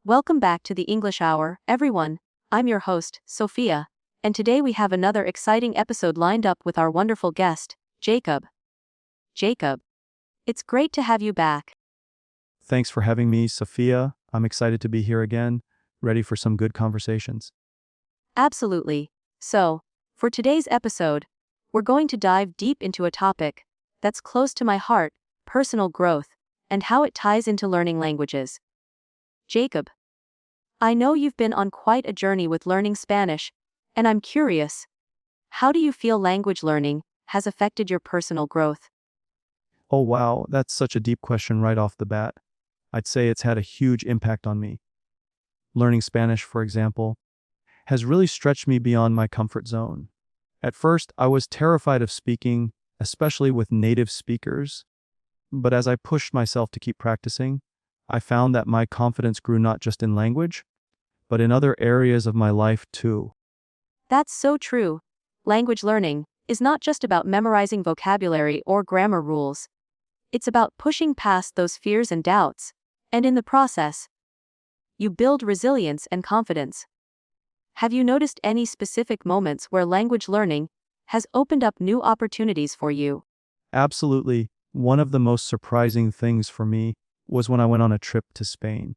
Welcome back to the English Hour, everyone. I'm your host, Sophia, and today we have another exciting episode lined up with our wonderful guest, Jacob. Jacob, it's great to have you back. Thanks for having me, Sophia. I'm excited to be here again, ready for some good conversations. Absolutely. So, for today's episode, we're going to dive deep into a topic that's close to my heart, personal growth, and how it ties into learning languages. Jacob, I know you've been on quite a journey with learning Spanish, and I'm curious, how do you feel language learning has affected your personal growth? Oh, wow, that's such a deep question right off the bat. I'd say it's had a huge impact on me. Learning Spanish, for example, has really stretched me beyond my comfort zone. At first, I was terrified of speaking, especially with native speakers, but as I pushed myself to keep practicing, I found that my confidence grew not just in language, but in other areas of my life too. That's so true. Language learning is not just about memorizing vocabulary or grammar rules. It's about pushing past those fears and doubts, and in the process, you build resilience and confidence. Have you noticed any specific moments where language learning has opened up new opportunities for you? Absolutely, one of the most surprising things for me was when I went on a trip to Spain.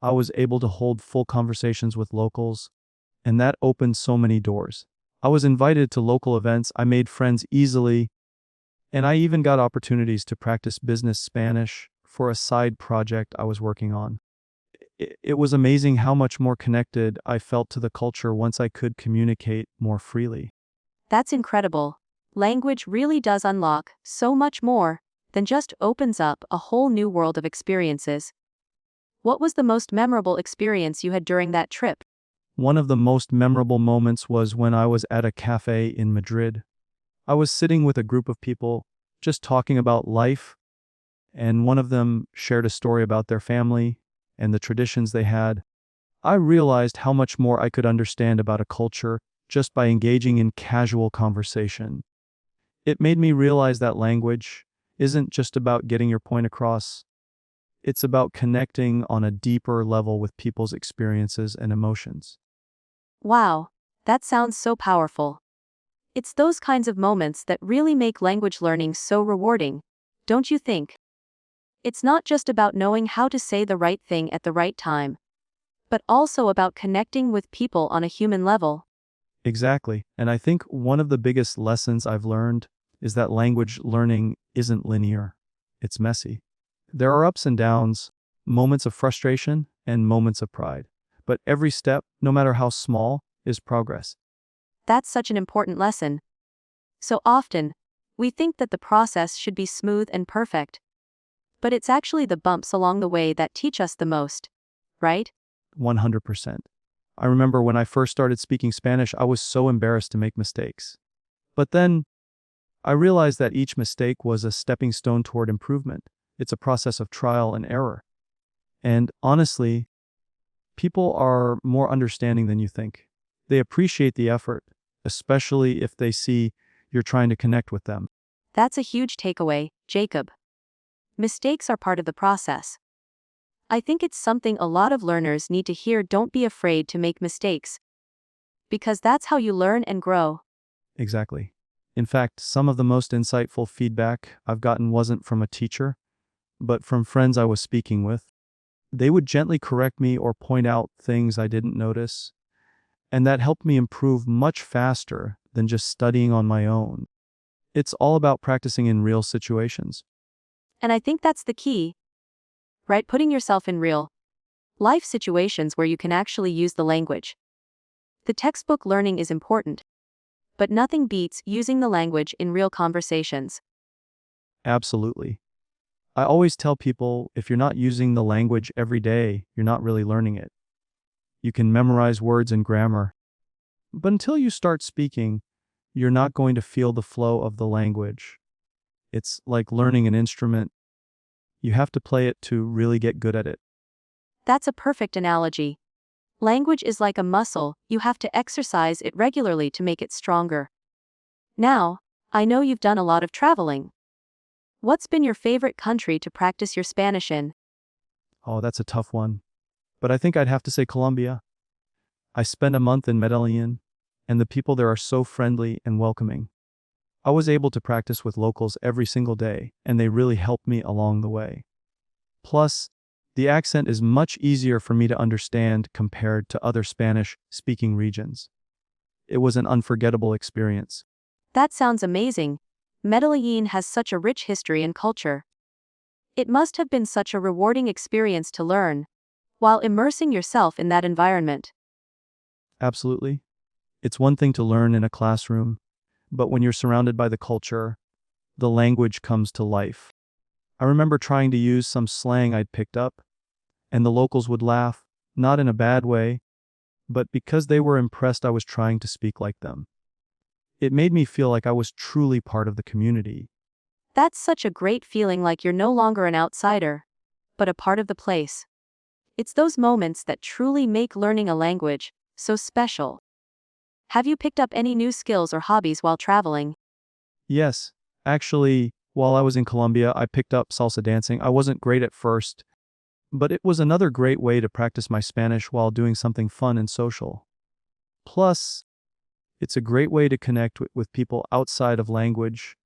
I was able to hold full conversations with locals, and that opened so many doors. I was invited to local events, I made friends easily, and I even got opportunities to practice business Spanish for a side project I was working on. It was amazing how much more connected I felt to the culture once I could communicate more freely. That's incredible. Language really does unlock so much more than just opens up a whole new world of experiences. What was the most memorable experience you had during that trip? One of the most memorable moments was when I was at a cafe in Madrid. I was sitting with a group of people, just talking about life, and one of them shared a story about their family and the traditions they had. I realized how much more I could understand about a culture just by engaging in casual conversation. It made me realize that language isn't just about getting your point across. It's about connecting on a deeper level with people's experiences and emotions. Wow, that sounds so powerful. It's those kinds of moments that really make language learning so rewarding, don't you think? It's not just about knowing how to say the right thing at the right time, but also about connecting with people on a human level. Exactly. And I think one of the biggest lessons I've learned is that language learning isn't linear. It's messy. There are ups and downs, moments of frustration, and moments of pride. But every step, no matter how small, is progress. That's such an important lesson. So often, we think that the process should be smooth and perfect. But it's actually the bumps along the way that teach us the most, right? 100%. I remember when I first started speaking Spanish, I was so embarrassed to make mistakes. But then, I realized that each mistake was a stepping stone toward improvement. It's a process of trial and error. And honestly, people are more understanding than you think. They appreciate the effort, especially if they see you're trying to connect with them. That's a huge takeaway, Jacob. Mistakes are part of the process. I think it's something a lot of learners need to hear. Don't be afraid to make mistakes, because that's how you learn and grow. Exactly. In fact, some of the most insightful feedback I've gotten wasn't from a teacher, but from friends I was speaking with. They would gently correct me or point out things I didn't notice, and that helped me improve much faster than just studying on my own. It's all about practicing in real situations. And I think that's the key, right? Putting yourself in real life situations where you can actually use the language. The textbook learning is important, but nothing beats using the language in real conversations. Absolutely. I always tell people if you're not using the language every day, you're not really learning it. You can memorize words and grammar, but until you start speaking, you're not going to feel the flow of the language. It's like learning an instrument. You have to play it to really get good at it. That's a perfect analogy. Language is like a muscle, you have to exercise it regularly to make it stronger. Now, I know you've done a lot of traveling. What's been your favorite country to practice your Spanish in? Oh, that's a tough one. but I think I'd have to say Colombia. I spent a month in Medellin, and the people there are so friendly and welcoming. I was able to practice with locals every single day, and they really helped me along the way. Plus, the accent is much easier for me to understand compared to other Spanish-speaking regions. It was an unforgettable experience. That sounds amazing. Medellin has such a rich history and culture. It must have been such a rewarding experience to learn, while immersing yourself in that environment. Absolutely. It's one thing to learn in a classroom, but when you're surrounded by the culture, the language comes to life. I remember trying to use some slang I'd picked up, and the locals would laugh, not in a bad way, but because they were impressed I was trying to speak like them. It made me feel like I was truly part of the community. That's such a great feeling, like you're no longer an outsider, but a part of the place. It's those moments that truly make learning a language so special. Have you picked up any new skills or hobbies while traveling? Yes, actually, while I was in Colombia, I picked up salsa dancing. I wasn't great at first, but it was another great way to practice my Spanish while doing something fun and social. Plus, it's a great way to connect with people outside of language.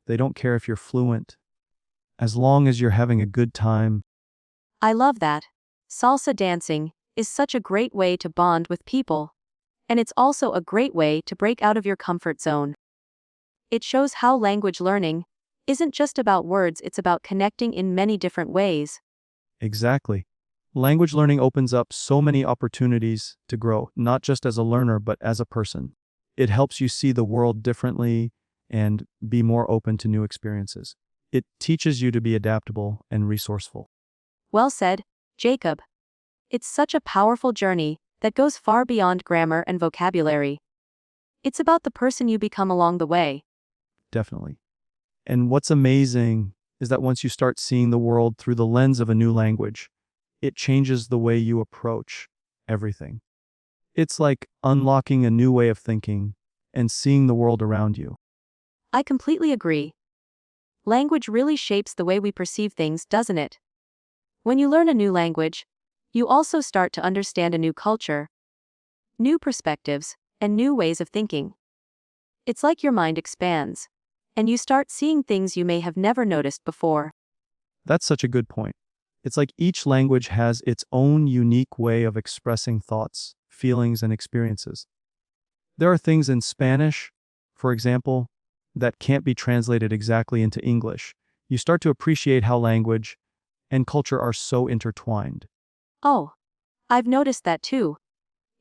They don't care if you're fluent, as long as you're having a good time. I love that. Salsa dancing is such a great way to bond with people, and it's also a great way to break out of your comfort zone. It shows how language learning isn't just about words, it's about connecting in many different ways. Exactly. Language learning opens up so many opportunities to grow, not just as a learner, but as a person. It helps you see the world differently and be more open to new experiences. It teaches you to be adaptable and resourceful. Well said, Jacob. It's such a powerful journey that goes far beyond grammar and vocabulary. It's about the person you become along the way. Definitely. And what's amazing is that once you start seeing the world through the lens of a new language, it changes the way you approach everything. It's like unlocking a new way of thinking and seeing the world around you. I completely agree. Language really shapes the way we perceive things, doesn't it? When you learn a new language, you also start to understand a new culture, new perspectives, and new ways of thinking. It's like your mind expands, and you start seeing things you may have never noticed before. That's such a good point. It's like each language has its own unique way of expressing thoughts, feelings, and experiences. There are things in Spanish, for example, that can't be translated exactly into English. You start to appreciate how language and culture are so intertwined. Oh, I've noticed that too.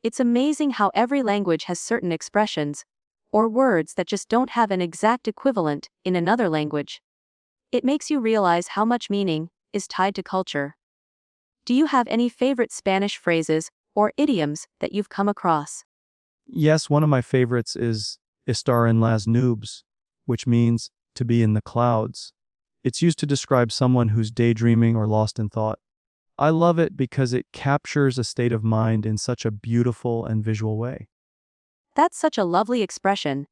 It's amazing how every language has certain expressions, or words that just don't have an exact equivalent in another language. It makes you realize how much meaning is tied to culture. Do you have any favorite Spanish phrases or idioms that you've come across? Yes, one of my favorites is estar en las nubes, which means to be in the clouds. It's used to describe someone who's daydreaming or lost in thought. I love it because it captures a state of mind in such a beautiful and visual way. That's such a lovely expression.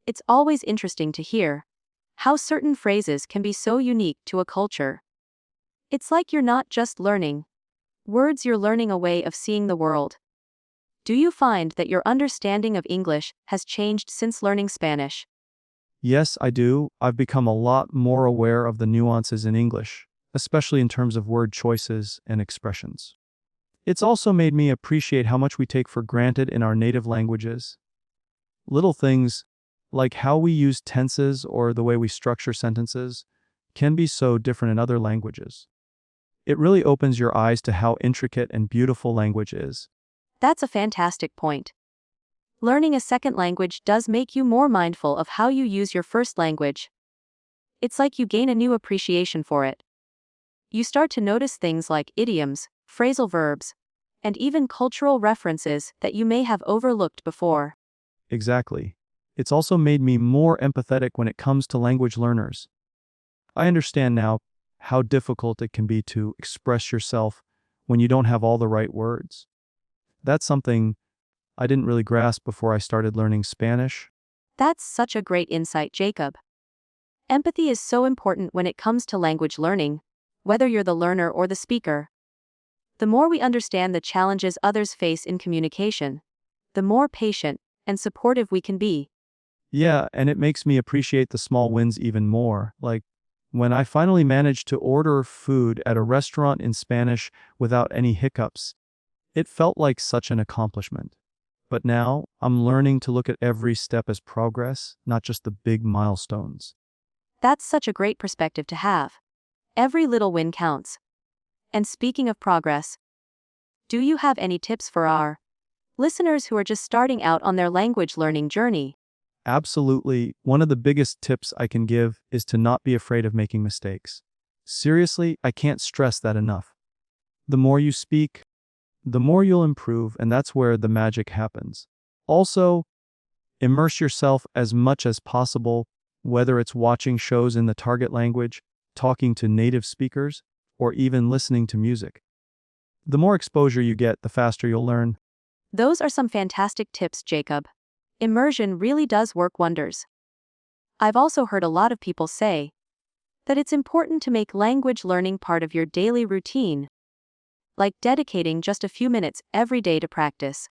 It's always interesting to hear how certain phrases can be so unique to a culture. It's like you're not just learning words, you're learning a way of seeing the world. Do you find that your understanding of English has changed since learning Spanish? Yes, I do. I've become a lot more aware of the nuances in English, especially in terms of word choices and expressions. It's also made me appreciate how much we take for granted in our native languages. Little things, like how we use tenses or the way we structure sentences, can be so different in other languages. It really opens your eyes to how intricate and beautiful language is. That's a fantastic point. Learning a second language does make you more mindful of how you use your first language. It's like you gain a new appreciation for it. You start to notice things like idioms, phrasal verbs, and even cultural references that you may have overlooked before. Exactly. It's also made me more empathetic when it comes to language learners. I understand now how difficult it can be to express yourself when you don't have all the right words. That's something I didn't really grasp before I started learning Spanish. That's such a great insight, Jacob. Empathy is so important when it comes to language learning, whether you're the learner or the speaker. The more we understand the challenges others face in communication, the more patient and supportive we can be. Yeah, and it makes me appreciate the small wins even more. Like when I finally managed to order food at a restaurant in Spanish without any hiccups, it felt like such an accomplishment. But now I'm learning to look at every step as progress, not just the big milestones. That's such a great perspective to have. Every little win counts. And speaking of progress, do you have any tips for our listeners who are just starting out on their language learning journey? Absolutely, one of the biggest tips I can give is to not be afraid of making mistakes. Seriously, I can't stress that enough. The more you speak, the more you'll improve, and that's where the magic happens. Also, immerse yourself as much as possible, whether it's watching shows in the target language, talking to native speakers, or even listening to music. The more exposure you get, the faster you'll learn. Those are some fantastic tips, Jacob. Immersion really does work wonders. I've also heard a lot of people say that it's important to make language learning part of your daily routine, like dedicating just a few minutes every day to practice.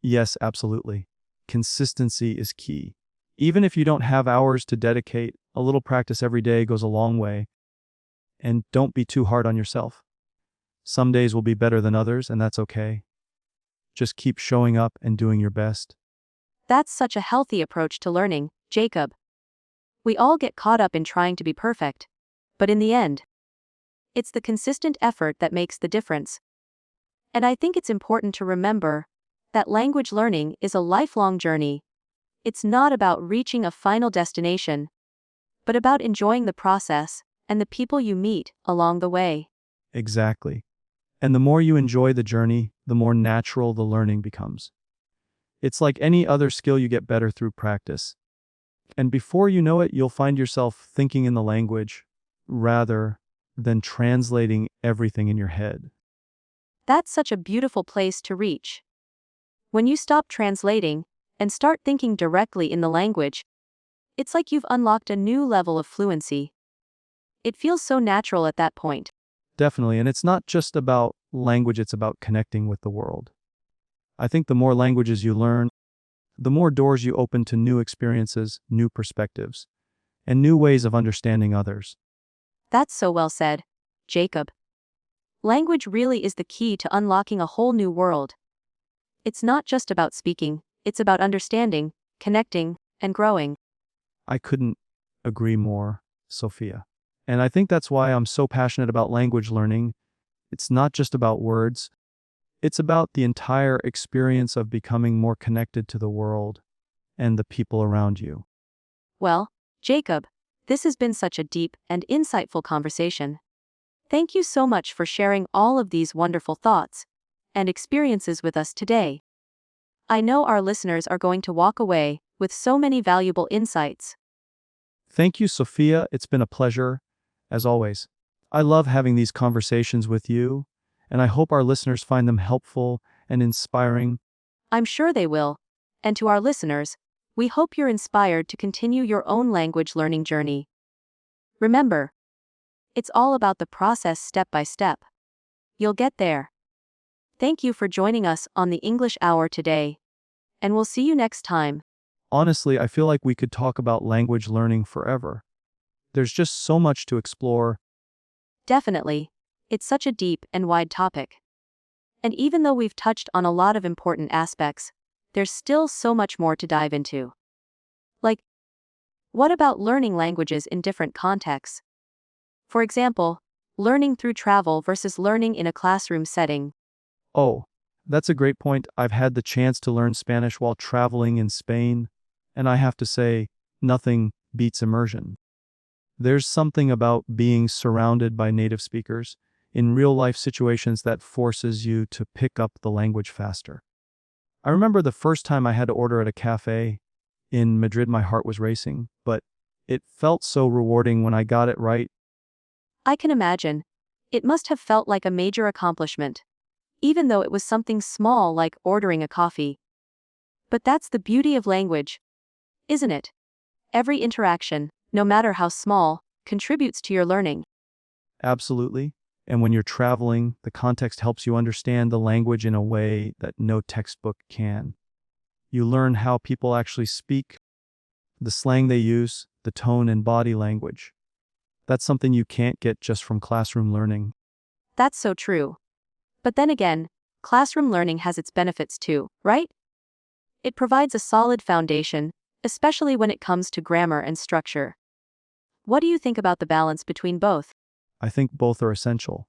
Yes, absolutely. Consistency is key. Even if you don't have hours to dedicate, a little practice every day goes a long way. And don't be too hard on yourself. Some days will be better than others, and that's okay. Just keep showing up and doing your best. That's such a healthy approach to learning, Jacob. We all get caught up in trying to be perfect. But in the end, it's the consistent effort that makes the difference. And I think it's important to remember that language learning is a lifelong journey. It's not about reaching a final destination, but about enjoying the process and the people you meet along the way. Exactly. And the more you enjoy the journey, the more natural the learning becomes. It's like any other skill, you get better through practice. And before you know it, you'll find yourself thinking in the language rather than translating everything in your head. That's such a beautiful place to reach. When you stop translating and start thinking directly in the language, it's like you've unlocked a new level of fluency. It feels so natural at that point. Definitely. And it's not just about language, it's about connecting with the world. I think the more languages you learn, the more doors you open to new experiences, new perspectives, and new ways of understanding others. That's so well said, Jacob. Language really is the key to unlocking a whole new world. It's not just about speaking, it's about understanding, connecting, and growing. I couldn't agree more, Sophia. And I think that's why I'm so passionate about language learning. It's not just about words, it's about the entire experience of becoming more connected to the world and the people around you. Well, Jacob, this has been such a deep and insightful conversation. Thank you so much for sharing all of these wonderful thoughts and experiences with us today. I know our listeners are going to walk away with so many valuable insights. Thank you, Sophia. It's been a pleasure, as always. I love having these conversations with you, and I hope our listeners find them helpful and inspiring. I'm sure they will. And to our listeners, we hope you're inspired to continue your own language learning journey. Remember, it's all about the process step by step. You'll get there. Thank you for joining us on the English Hour today, and we'll see you next time. Honestly, I feel like we could talk about language learning forever. There's just so much to explore. Definitely. It's such a deep and wide topic. And even though we've touched on a lot of important aspects, there's still so much more to dive into. Like, what about learning languages in different contexts? For example, learning through travel versus learning in a classroom setting. Oh, that's a great point. I've had the chance to learn Spanish while traveling in Spain, and I have to say, nothing beats immersion. There's something about being surrounded by native speakers in real-life situations that forces you to pick up the language faster. I remember the first time I had to order at a cafe in Madrid, my heart was racing, but it felt so rewarding when I got it right. I can imagine. It must have felt like a major accomplishment, even though it was something small like ordering a coffee. But that's the beauty of language, isn't it? Every interaction, no matter how small, contributes to your learning. Absolutely. And when you're traveling, the context helps you understand the language in a way that no textbook can. You learn how people actually speak, the slang they use, the tone and body language. That's something you can't get just from classroom learning. That's so true. But then again, classroom learning has its benefits too, right? It provides a solid foundation, especially when it comes to grammar and structure. What do you think about the balance between both? I think both are essential.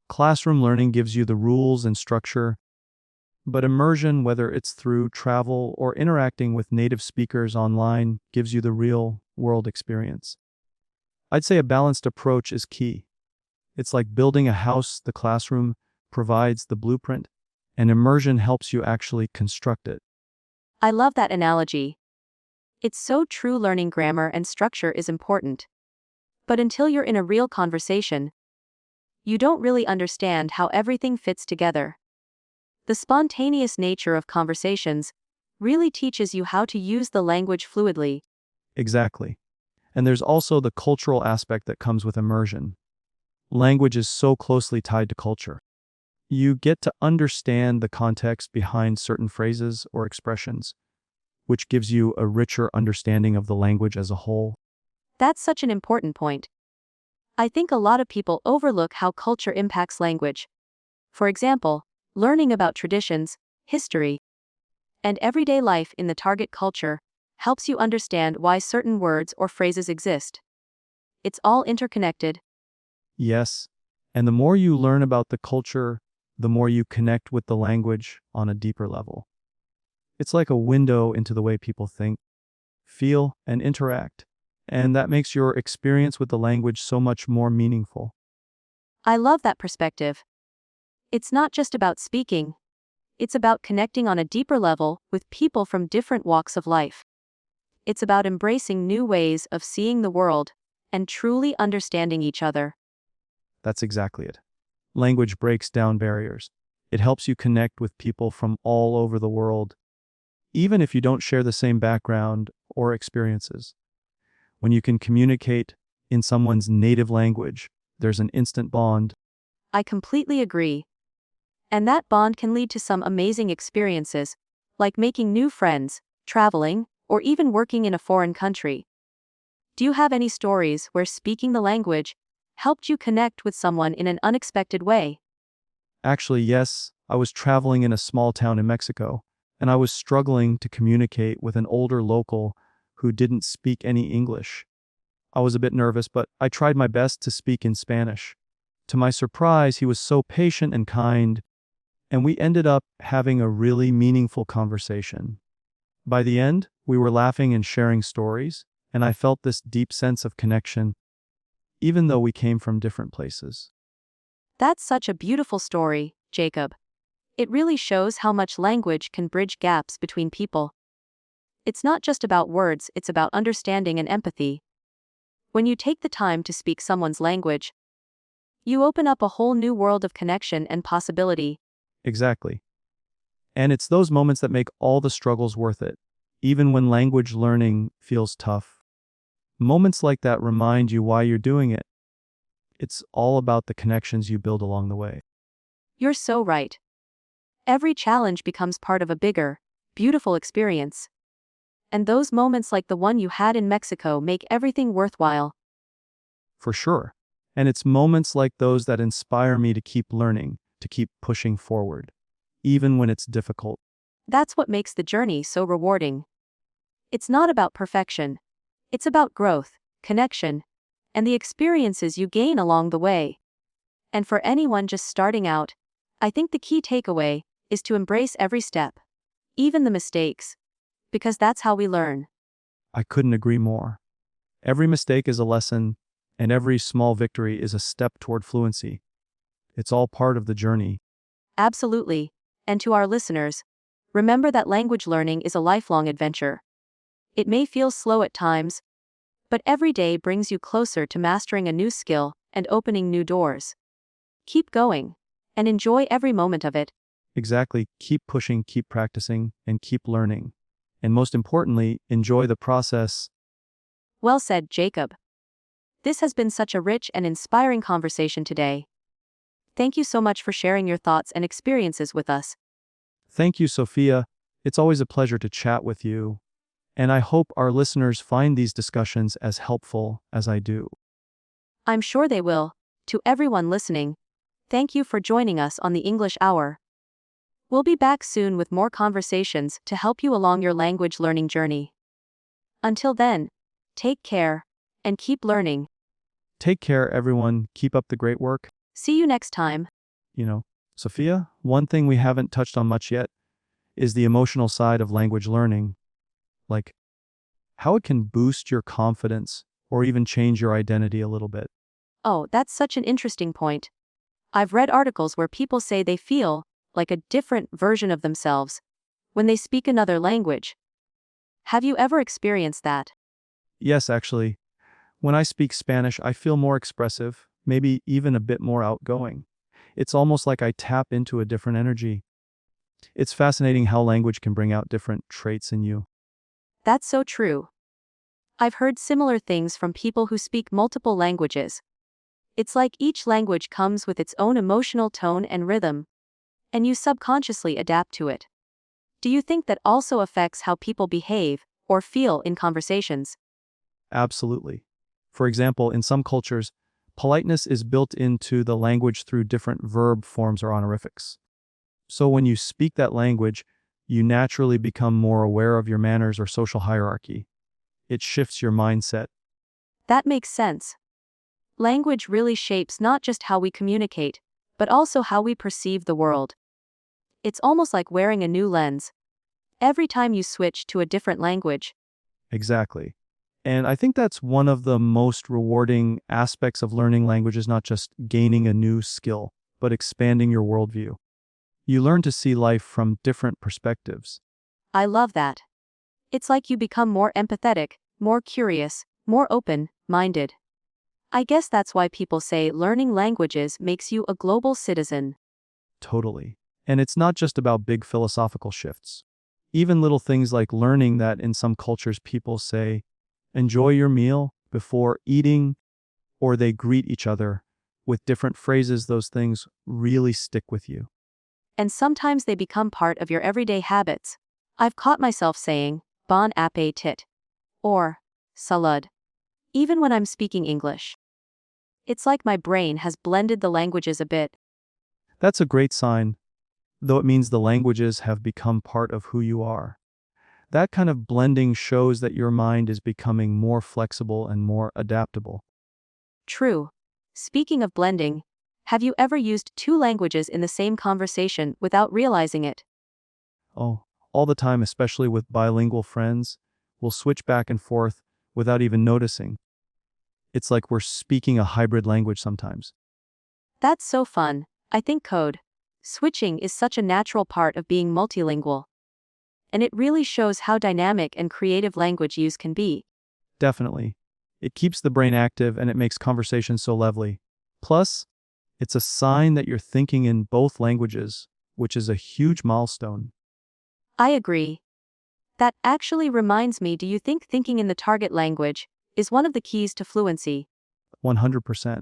Classroom learning gives you the rules and structure, but immersion, whether it's through travel or interacting with native speakers online, gives you the real world experience. I'd say a balanced approach is key. It's like building a house. The classroom provides the blueprint, and immersion helps you actually construct it. I love that analogy. It's so true. Learning grammar and structure is important. But until you're in a real conversation, you don't really understand how everything fits together. The spontaneous nature of conversations really teaches you how to use the language fluidly. Exactly. And there's also the cultural aspect that comes with immersion. Language is so closely tied to culture. You get to understand the context behind certain phrases or expressions, which gives you a richer understanding of the language as a whole. That's such an important point. I think a lot of people overlook how culture impacts language. For example, learning about traditions, history, and everyday life in the target culture helps you understand why certain words or phrases exist. It's all interconnected. Yes, and the more you learn about the culture, the more you connect with the language on a deeper level. It's like a window into the way people think, feel, and interact, and that makes your experience with the language so much more meaningful. I love that perspective. It's not just about speaking, it's about connecting on a deeper level with people from different walks of life. It's about embracing new ways of seeing the world and truly understanding each other. That's exactly it. Language breaks down barriers. It helps you connect with people from all over the world, even if you don't share the same background or experiences. When you can communicate in someone's native language, there's an instant bond. I completely agree. And that bond can lead to some amazing experiences, like making new friends, traveling, or even working in a foreign country. Do you have any stories where speaking the language helped you connect with someone in an unexpected way? Actually, yes, I was traveling in a small town in Mexico, and I was struggling to communicate with an older local who didn't speak any English. I was a bit nervous, but I tried my best to speak in Spanish. To my surprise, he was so patient and kind, and we ended up having a really meaningful conversation. By the end, we were laughing and sharing stories, and I felt this deep sense of connection, even though we came from different places. That's such a beautiful story, Jacob. It really shows how much language can bridge gaps between people. It's not just about words, it's about understanding and empathy. When you take the time to speak someone's language, you open up a whole new world of connection and possibility. Exactly. And it's those moments that make all the struggles worth it, even when language learning feels tough. Moments like that remind you why you're doing it. It's all about the connections you build along the way. You're so right. Every challenge becomes part of a bigger, beautiful experience. And those moments like the one you had in Mexico make everything worthwhile. For sure. And it's moments like those that inspire me to keep learning, to keep pushing forward, even when it's difficult. That's what makes the journey so rewarding. It's not about perfection. It's about growth, connection, and the experiences you gain along the way. And for anyone just starting out, I think the key takeaway is to embrace every step, even the mistakes, because that's how we learn. I couldn't agree more. Every mistake is a lesson, and every small victory is a step toward fluency. It's all part of the journey. Absolutely. And to our listeners, remember that language learning is a lifelong adventure. It may feel slow at times, but every day brings you closer to mastering a new skill and opening new doors. Keep going, and enjoy every moment of it. Exactly. Keep pushing, keep practicing, and keep learning. And most importantly, enjoy the process. Well said, Jacob. This has been such a rich and inspiring conversation today. Thank you so much for sharing your thoughts and experiences with us. Thank you, Sophia. It's always a pleasure to chat with you, and I hope our listeners find these discussions as helpful as I do. I'm sure they will. To everyone listening, thank you for joining us on the English Hour. We'll be back soon with more conversations to help you along your language learning journey. Until then, take care and keep learning. Take care, everyone. Keep up the great work. See you next time. Sophia, one thing we haven't touched on much yet is the emotional side of language learning, like how it can boost your confidence or even change your identity a little bit. Oh, that's such an interesting point. I've read articles where people say they feel like a different version of themselves when they speak another language. Have you ever experienced that? Yes, actually, when I speak Spanish, I feel more expressive, maybe even a bit more outgoing. It's almost like I tap into a different energy. It's fascinating how language can bring out different traits in you. That's so true. I've heard similar things from people who speak multiple languages. It's like each language comes with its own emotional tone and rhythm, and you subconsciously adapt to it. Do you think that also affects how people behave or feel in conversations? Absolutely. For example, in some cultures, politeness is built into the language through different verb forms or honorifics. So when you speak that language, you naturally become more aware of your manners or social hierarchy. It shifts your mindset. That makes sense. Language really shapes not just how we communicate, but also how we perceive the world. It's almost like wearing a new lens. Every time you switch to a different language. Exactly. And I think that's one of the most rewarding aspects of learning languages, not just gaining a new skill, but expanding your worldview. You learn to see life from different perspectives. I love that. It's like you become more empathetic, more curious, more open-minded. I guess that's why people say learning languages makes you a global citizen. Totally. And it's not just about big philosophical shifts. Even little things like learning that in some cultures people say, enjoy your meal before eating, or they greet each other with different phrases, those things really stick with you. And sometimes they become part of your everyday habits. I've caught myself saying, bon appetit, or salud, even when I'm speaking English. It's like my brain has blended the languages a bit. That's a great sign, though it means the languages have become part of who you are. That kind of blending shows that your mind is becoming more flexible and more adaptable. True. Speaking of blending, have you ever used two languages in the same conversation without realizing it? Oh, all the time, especially with bilingual friends, we'll switch back and forth without even noticing. It's like we're speaking a hybrid language sometimes. That's so fun. I think code switching is such a natural part of being multilingual. And it really shows how dynamic and creative language use can be. Definitely. It keeps the brain active and it makes conversation so lively. Plus, it's a sign that you're thinking in both languages, which is a huge milestone. I agree. That actually reminds me, do you think thinking in the target language is one of the keys to fluency? 100%.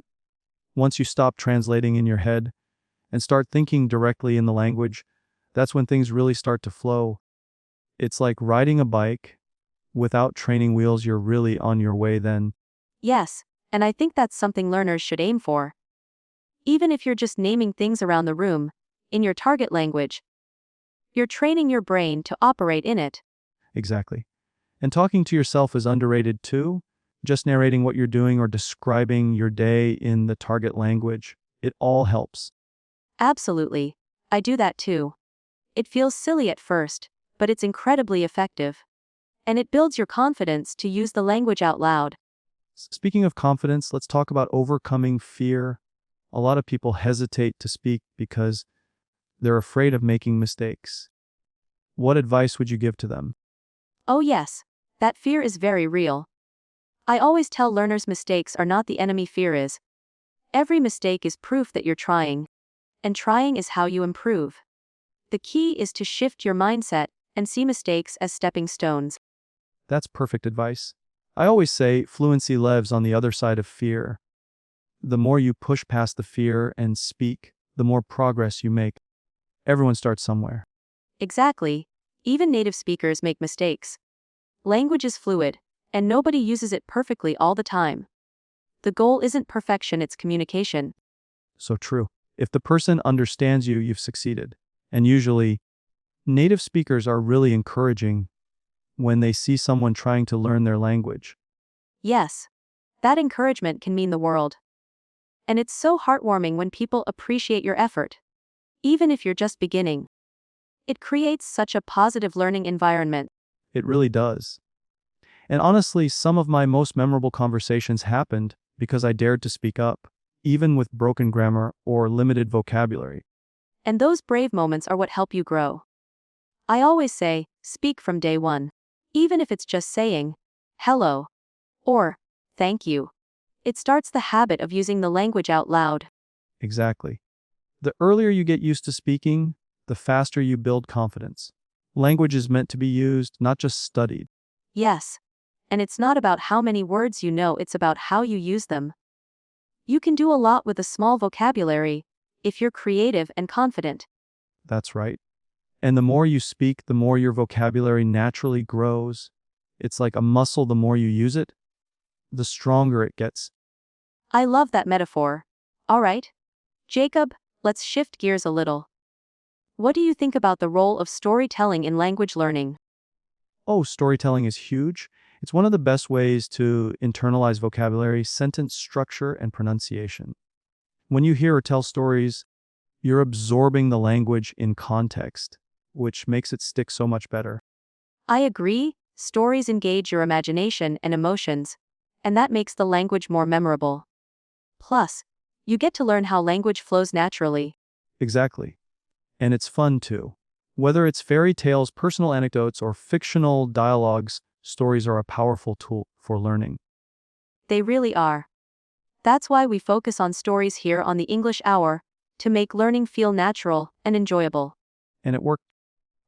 Once you stop translating in your head and start thinking directly in the language, that's when things really start to flow. It's like riding a bike. Without training wheels, you're really on your way then. Yes, and I think that's something learners should aim for. Even if you're just naming things around the room, in your target language, you're training your brain to operate in it. Exactly. And talking to yourself is underrated too. Just narrating what you're doing or describing your day in the target language, it all helps. Absolutely. I do that too. It feels silly at first, but it's incredibly effective. And it builds your confidence to use the language out loud. Speaking of confidence, let's talk about overcoming fear. A lot of people hesitate to speak because they're afraid of making mistakes. What advice would you give to them? Oh yes, that fear is very real. I always tell learners mistakes are not the enemy, fear is. Every mistake is proof that you're trying. And trying is how you improve. The key is to shift your mindset and see mistakes as stepping stones. That's perfect advice. I always say fluency lives on the other side of fear. The more you push past the fear and speak, the more progress you make. Everyone starts somewhere. Exactly. Even native speakers make mistakes. Language is fluid, and nobody uses it perfectly all the time. The goal isn't perfection, it's communication. So true. If the person understands you, you've succeeded. And usually, native speakers are really encouraging when they see someone trying to learn their language. Yes, that encouragement can mean the world. And it's so heartwarming when people appreciate your effort, even if you're just beginning. It creates such a positive learning environment. It really does. And honestly, some of my most memorable conversations happened because I dared to speak up, even with broken grammar or limited vocabulary. And those brave moments are what help you grow. I always say, speak from day one. Even if it's just saying, hello, or, thank you. It starts the habit of using the language out loud. Exactly. The earlier you get used to speaking, the faster you build confidence. Language is meant to be used, not just studied. Yes. And it's not about how many words you know, it's about how you use them. You can do a lot with a small vocabulary, if you're creative and confident. That's right. And the more you speak, the more your vocabulary naturally grows. It's like a muscle, the more you use it, the stronger it gets. I love that metaphor. All right, Jacob, let's shift gears a little. What do you think about the role of storytelling in language learning? Oh, storytelling is huge. It's one of the best ways to internalize vocabulary, sentence structure, and pronunciation. When you hear or tell stories, you're absorbing the language in context, which makes it stick so much better. I agree, stories engage your imagination and emotions, and that makes the language more memorable. Plus, you get to learn how language flows naturally. Exactly. And it's fun too. Whether it's fairy tales, personal anecdotes, or fictional dialogues, stories are a powerful tool for learning. They really are. That's why we focus on stories here on the English Hour, to make learning feel natural and enjoyable. And it worked.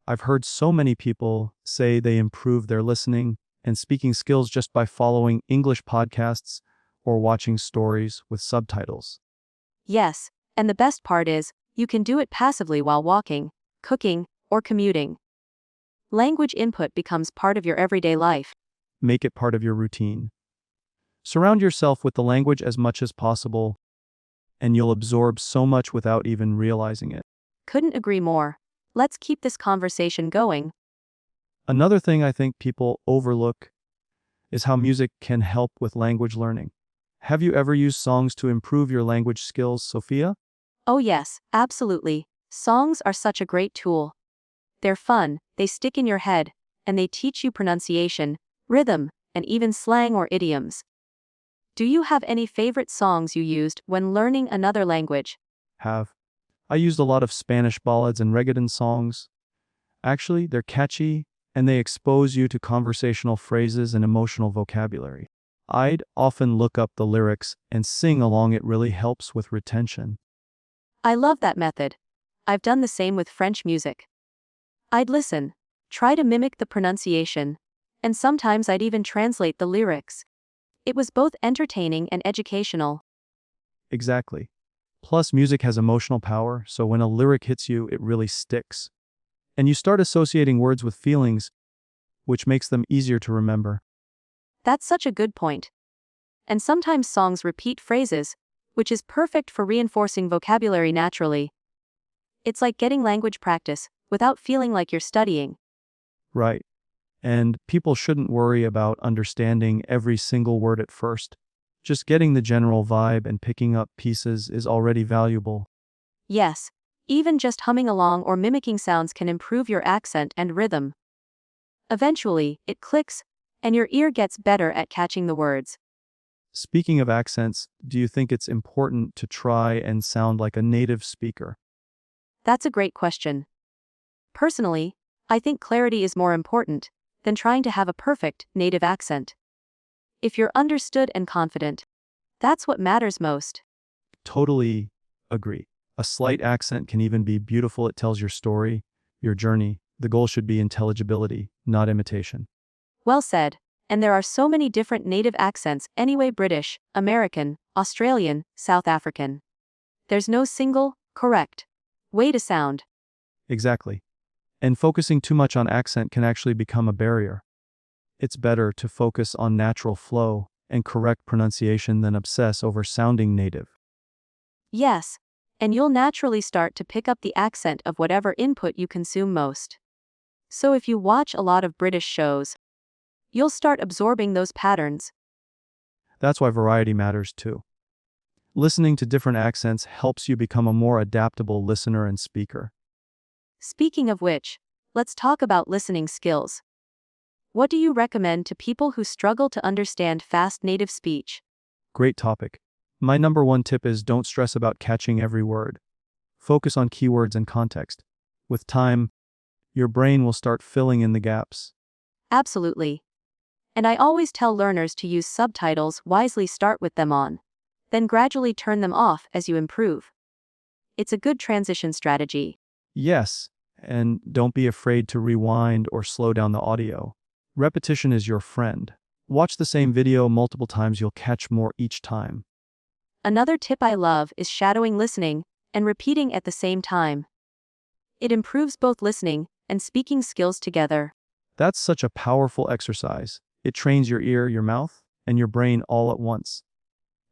I've heard so many people say they improve their listening and speaking skills just by following English podcasts or watching stories with subtitles. Yes, and the best part is, you can do it passively while walking, cooking, or commuting. Language input becomes part of your everyday life. Make it part of your routine. Surround yourself with the language as much as possible, and you'll absorb so much without even realizing it. Couldn't agree more. Let's keep this conversation going. Another thing I think people overlook is how music can help with language learning. Have you ever used songs to improve your language skills, Sophia? Oh yes, absolutely. Songs are such a great tool. They're fun, they stick in your head, and they teach you pronunciation, rhythm, and even slang or idioms. Do you have any favorite songs you used when learning another language? Have. I used a lot of Spanish ballads and reggaeton songs. Actually, they're catchy, and they expose you to conversational phrases and emotional vocabulary. I'd often look up the lyrics and sing along. It really helps with retention. I love that method. I've done the same with French music. I'd listen, try to mimic the pronunciation, and sometimes I'd even translate the lyrics. It was both entertaining and educational. Exactly. Plus, music has emotional power, so when a lyric hits you, it really sticks. And you start associating words with feelings, which makes them easier to remember. That's such a good point. And sometimes songs repeat phrases, which is perfect for reinforcing vocabulary naturally. It's like getting language practice, without feeling like you're studying. Right. And people shouldn't worry about understanding every single word at first. Just getting the general vibe and picking up pieces is already valuable. Yes, even just humming along or mimicking sounds can improve your accent and rhythm. Eventually, it clicks, and your ear gets better at catching the words. Speaking of accents, do you think it's important to try and sound like a native speaker? That's a great question. Personally, I think clarity is more important than trying to have a perfect native accent. If you're understood and confident, that's what matters most. Totally agree. A slight accent can even be beautiful. It tells your story, your journey. The goal should be intelligibility, not imitation. Well said. And there are so many different native accents anyway: British, American, Australian, South African. There's no single, Correct. Way to sound. Exactly. And focusing too much on accent can actually become a barrier. It's better to focus on natural flow and correct pronunciation than obsess over sounding native. Yes. And you'll naturally start to pick up the accent of whatever input you consume most. So if you watch a lot of British shows, you'll start absorbing those patterns. That's why variety matters too. Listening to different accents helps you become a more adaptable listener and speaker. Speaking of which, let's talk about listening skills. What do you recommend to people who struggle to understand fast native speech? Great topic. My number one tip is don't stress about catching every word. Focus on keywords and context. With time, your brain will start filling in the gaps. Absolutely. And I always tell learners to use subtitles wisely. Start with them on, then gradually turn them off as you improve. It's a good transition strategy. Yes, and don't be afraid to rewind or slow down the audio. Repetition is your friend. Watch the same video multiple times, you'll catch more each time. Another tip I love is shadowing listening and repeating at the same time. It improves both listening and speaking skills together. That's such a powerful exercise. It trains your ear, your mouth, and your brain all at once.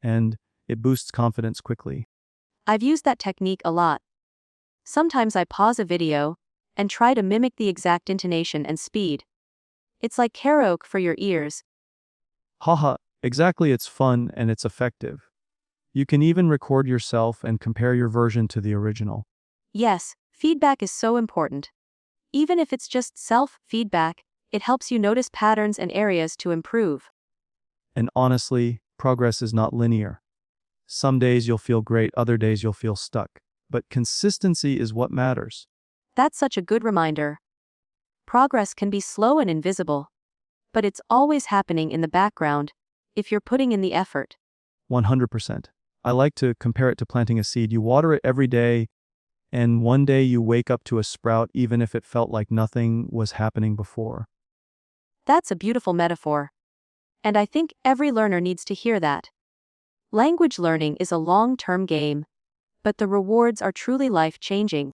And it boosts confidence quickly. I've used that technique a lot. Sometimes I pause a video and try to mimic the exact intonation and speed. It's like karaoke for your ears. Haha, exactly, it's fun and it's effective. You can even record yourself and compare your version to the original. Yes, feedback is so important. Even if it's just self-feedback, it helps you notice patterns and areas to improve. And honestly, progress is not linear. Some days you'll feel great, other days you'll feel stuck. But consistency is what matters. That's such a good reminder. Progress can be slow and invisible, but it's always happening in the background if you're putting in the effort. 100%. I like to compare it to planting a seed. You water it every day, and one day you wake up to a sprout even if it felt like nothing was happening before. That's a beautiful metaphor. And I think every learner needs to hear that. Language learning is a long-term game, but the rewards are truly life-changing.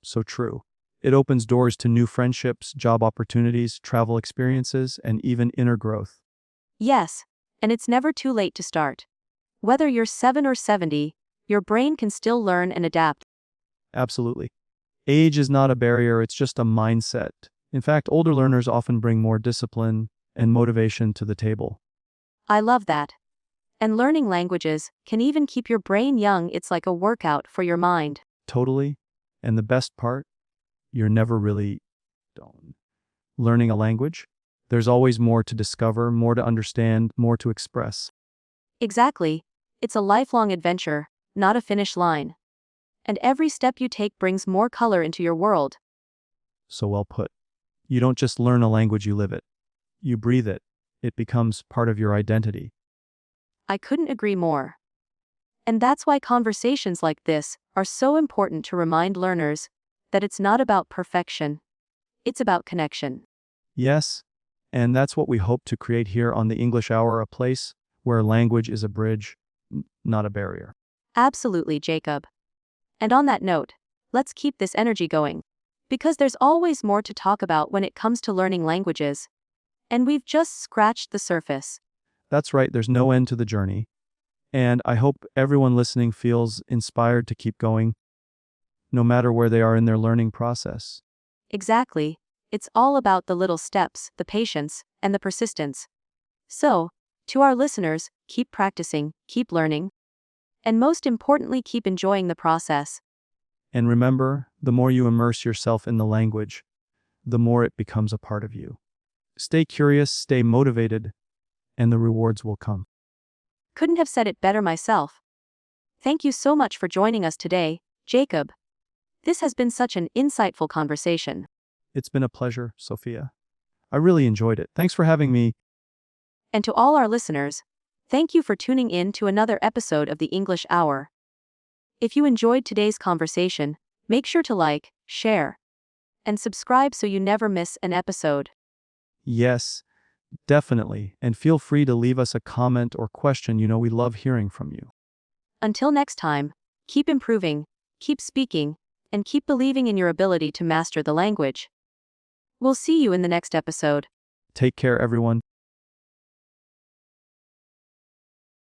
So true. It opens doors to new friendships, job opportunities, travel experiences, and even inner growth. Yes, and it's never too late to start. Whether you're 7 or 70, your brain can still learn and adapt. Absolutely. Age is not a barrier, it's just a mindset. In fact, older learners often bring more discipline and motivation to the table. I love that. And learning languages can even keep your brain young. It's like a workout for your mind. Totally. And the best part, you're never really done learning a language. There's always more to discover, more to understand, more to express. Exactly. It's a lifelong adventure, not a finish line. And every step you take brings more color into your world. So well put. You don't just learn a language, you live it. You breathe it. It becomes part of your identity. I couldn't agree more. And that's why conversations like this are so important to remind learners that it's not about perfection. It's about connection. Yes, and that's what we hope to create here on the English Hour, a place where language is a bridge, not a barrier. Absolutely, Jacob. And on that note, let's keep this energy going. Because there's always more to talk about when it comes to learning languages. And we've just scratched the surface. That's right, there's no end to the journey. And I hope everyone listening feels inspired to keep going, no matter where they are in their learning process. Exactly. It's all about the little steps, the patience, and the persistence. So, to our listeners, keep practicing, keep learning, and most importantly, keep enjoying the process. And remember, the more you immerse yourself in the language, the more it becomes a part of you. Stay curious, stay motivated, and the rewards will come. Couldn't have said it better myself. Thank you so much for joining us today, Jacob. This has been such an insightful conversation. It's been a pleasure, Sophia. I really enjoyed it. Thanks for having me. And to all our listeners, thank you for tuning in to another episode of the English Hour. If you enjoyed today's conversation, make sure to like, share, and subscribe so you never miss an episode. Yes, definitely. And feel free to leave us a comment or question. We love hearing from you. Until next time, keep improving, keep speaking, and keep believing in your ability to master the language. We'll see you in the next episode. Take care, everyone.